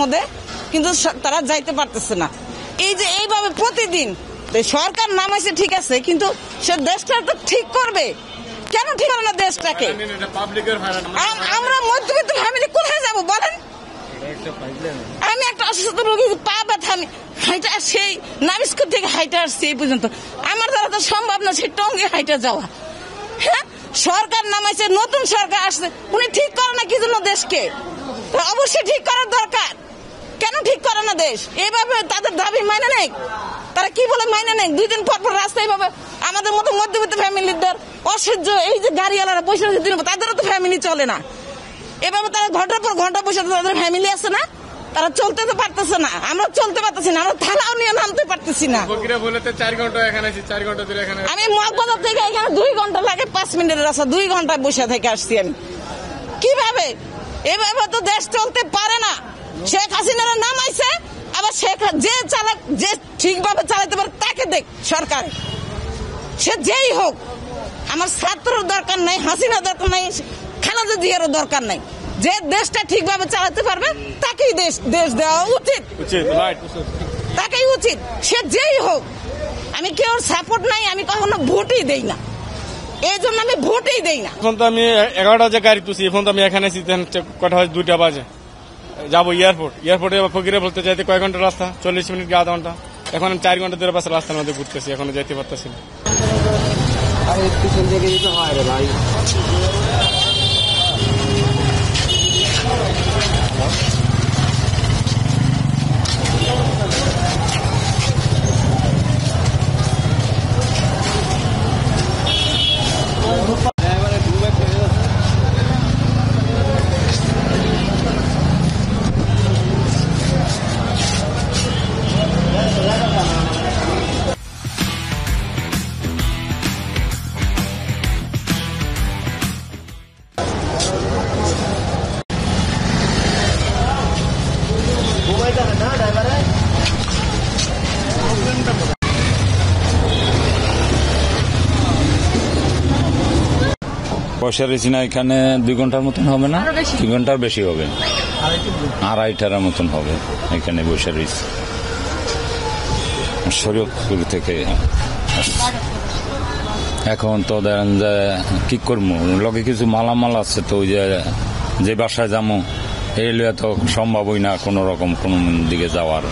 মধ্যে কিন্তু তারা যাইতে পারতেছে না। এই যে এইভাবে প্রতিদিন সরকার নামাইছে ঠিক আছে, কিন্তু সে দেশটা তো ঠিক করবে কেন? ঠিক হবে না দেশটাকে। আমরা মধ্যবিত্ত ফ্যামিলি কোথায় যাবো বলেন? আমি একটা অসুস্থ রোগী, পা ব্যথা, আমি হাইটা সেই নাবিস্কুর থেকে হাইটা আসছি এই পর্যন্ত, আমার দ্বারা তো সম্ভব না সেই টঙ্গে হাইটা যাওয়া। হ্যাঁ, সরকার নামাইছে, নতুন সরকার আসছে, উনি ঠিক করে না কি জন্য দেশকে? অবশ্যই ঠিক করার দরকার। কেন ঠিক করে না দেশ? এইভাবে তাদের দাবি মাইনে নেই, তারা কি বলে মাইনে নেই? 2 দিন পর পর রাস্তায় এইভাবে আমাদের মতো মধ্যবিত্ত ফ্যামিলিদের অসহ্য। এই যে গাড়িওয়ালারা বসে তাদেরও তো ফ্যামিলি চলে না। এভাবে তারা ঘন্টার পর ঘন্টা বসে, তাদের ফ্যামিলি আছে না, তারা চলতে তো পারতেছে না। আমরা চলতে পারতেছি না, আমরা থালাও নিয়ে নামতে পারতেছি না। আমি মগবাজার থেকে এখানে 2 ঘন্টা লাগে, 5 মিনিটের রাস্তা, 2 ঘন্টায় বসে থেকে আসছি আমি। কিভাবে? এভাবে তো দেশ চলতে পারে না। শেখ হাসিনারা নামাইছে, আবার যে ঠিকভাবে চালাতে পারে তাকে দেখ সরকার, সে যেই হোক। আমার ছাত্রর দরকার নাই, হাসিনা দরকার নাই, খালেদা জিয়ারও দরকার নাই। যে দেশটা ঠিকভাবে চালাতে পারবে তাকেই দেশ দেওয়া উচিত, তাকেই উচিত, সে যেই হোক। আমি কেউ সাপোর্ট নাই, আমি কখনো ভোটই দেই না, এই জন্য আমি ভোটই দেই না। এখন তো আমি 11টা যে গাড়ি তুলছি, এখন তো আমি এখানে কটা হয় 2টা বাজে যাবো এয়ারপোর্টে ফকিরে বলতে চাইতে কয়েক ঘন্টা রাস্তা, 40 মিনিট কি আধা ঘন্টা। এখন আমি 4 ঘন্টা ধরে রাস্তার মধ্যে ঘুরতেছি, এখনো যেতে পারতেছি না। বসে রয়েছি না এখানে 2 ঘন্টার মতন হবে না, 2 ঘন্টার বেশি হবে, 2.5টার মতন হবে এখানে বসে রয়েছি। শরীয়তপুর থেকে এখন তো দেখেন যে কি করবো, লগে কিছু মালামাল আছে, তো ওই যে বাসায় যাবো এলে তো সম্ভবই না কোন রকম কোন দিকে যাওয়ার।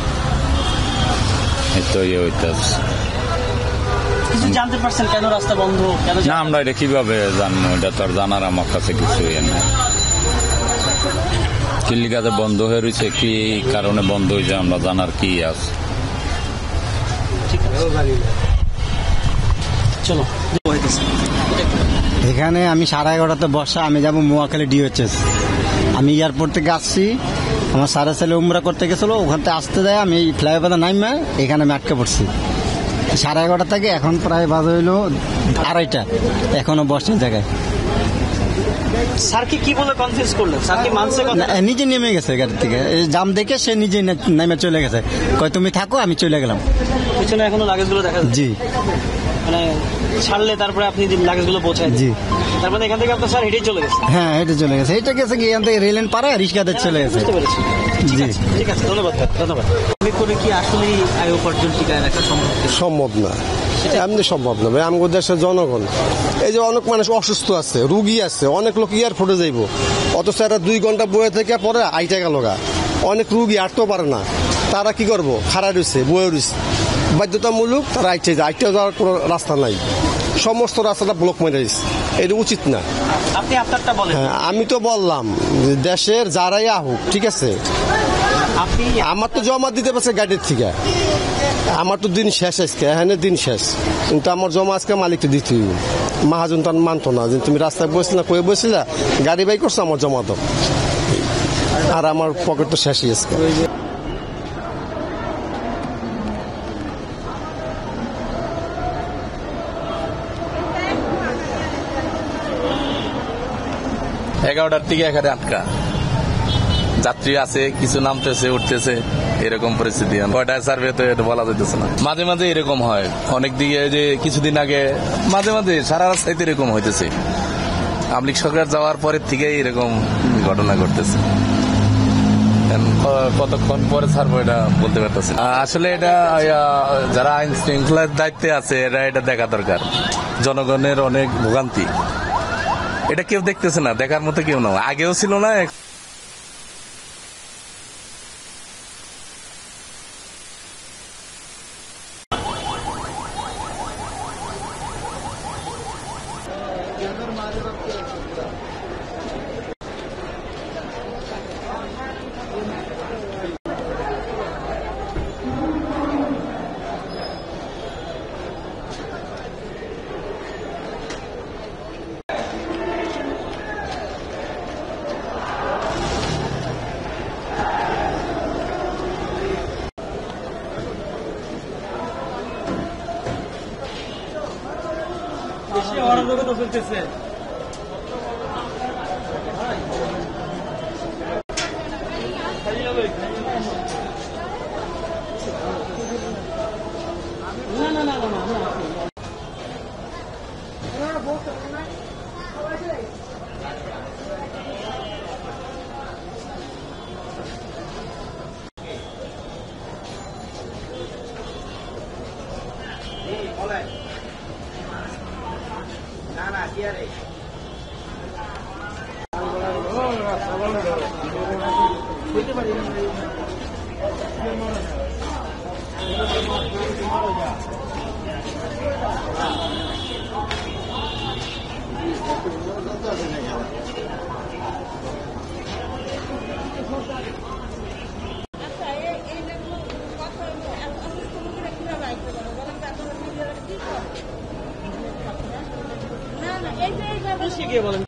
তো হইতেছে জানতে পারছেন কেন রাস্তা বন্ধ? না, আমরা এটা কিভাবে জানবো? এটা তো আর জানার আমার কাছে কিছু নেই। কি লিগাতে বন্ধ হয়ে রয়েছে, কি কারণে বন্ধ হয়েছে, আমরা জানার কি আছে? চলো, এখানে আমি 11:30তে বসা, আমি যাবো মোয়াখালী DHS। আমি এয়ারপোর্ট থেকে আসছি, আমার সারা ছেলে উমরা করতে গেছিল, ওখান থেকে আসতে যায় আমি ফ্লাইওভারে নাইমা এখানে আমি আটকে পড়ছি। 11:30 থেকে এখন প্রায় বাজে হইল 2:30, এখনো বসে জায়গায়। স্যারকে কি বলে কনফিউজ করলেন? স্যার কি মানছে? নিজে নেমে গেছে গাড়ি থেকে, জাম দেখে সে নিজে নেমে চলে গেছে, কয় তুমি থাকো, আমি চলে গেলাম। পিছনে এখনো লাগেজগুলো দেখা যাচ্ছে। জি, মানে ছাড়লে তারপরে আপনি লাগেজগুলো পৌঁছায়। জি, তারপরে এখান থেকে আপনার স্যার হেঁটেই চলে গেছে। হ্যাঁ, হেঁটে চলে গেছে। এটা গেছে কি এখান থেকে রেলেন পাড়ায় রিক্সাতে চলে গেছে। বুঝতে পেরেছি। জি, ঠিক আছে, ধন্যবাদ। করে কি আসলে আয় উপার্জন টিকায় রাখা সম্ভব না? এমনি সম্ভব না ভাই। আমাদের দেশের জনগণ, এই যে অনেক মানুষ অসুস্থ আছে, রুগী আছে, অনেক লোক এয়ারপোর্টে যাইব, অথচ এরা 2 ঘন্টা বয়ে থেকে পরে আইটা গেল গা। অনেক রুগী আটতেও পারে না, তারা কি করবো? খাড়া রয়েছে, বয়ে রয়েছে, বাধ্যতামূলক তারা আইটে যায়। আইটে যাওয়ার কোনো রাস্তা নাই, সমস্ত রাস্তাটা ব্লক মেরে দিচ্ছে। এটা উচিত না। আপনি আপনারটা বলেন। হ্যাঁ, আমি তো বললাম দেশের যারাই আহুক, ঠিক আছে, আমার তো জমা দিতে পারছে গাড়ির থেকে, আমার তো দিন শেষ, আজকে এখানে দিন শেষ, কিন্তু আমার জমা আজকে মালিককে দিতে হইব। মহাজন তো মানতো না যে তুমি রাস্তায় বসছিলা, কয়ে বসছিলা, গাড়ি বাই করছো, আমার জমা দাও। আর আমার পকেট তো শেষই আজকে। এগারোটার থেকে এখানে আটকা যাত্রী আছে, কিছু নামতেছে উঠতেছে, এরকম পরিস্থিতি। কয়টায় সার্ভে তো এটা বলা যাইতেছে না। মাঝে মাঝে এরকম হয়, অনেক দিকে যে কিছুদিন আগে মাঝে মাঝে সারা রাস্তায় এরকম হইতেছে। আমলিক সরকার যাওয়ার পরের থেকে এরকম ঘটনা ঘটতেছে। কতক্ষণ পরে ছাড়বো এটা বলতে পারতেছি না। আসলে এটা যারা আইন শৃঙ্খলার দায়িত্বে আছে এটা দেখা দরকার। জনগণের অনেক ভোগান্তি, এটা কেউ দেখতেছে না, দেখার মতো কেউ না, আগেও ছিল না। অরাজকতা চলতেছে। শিখিয়ে বলেন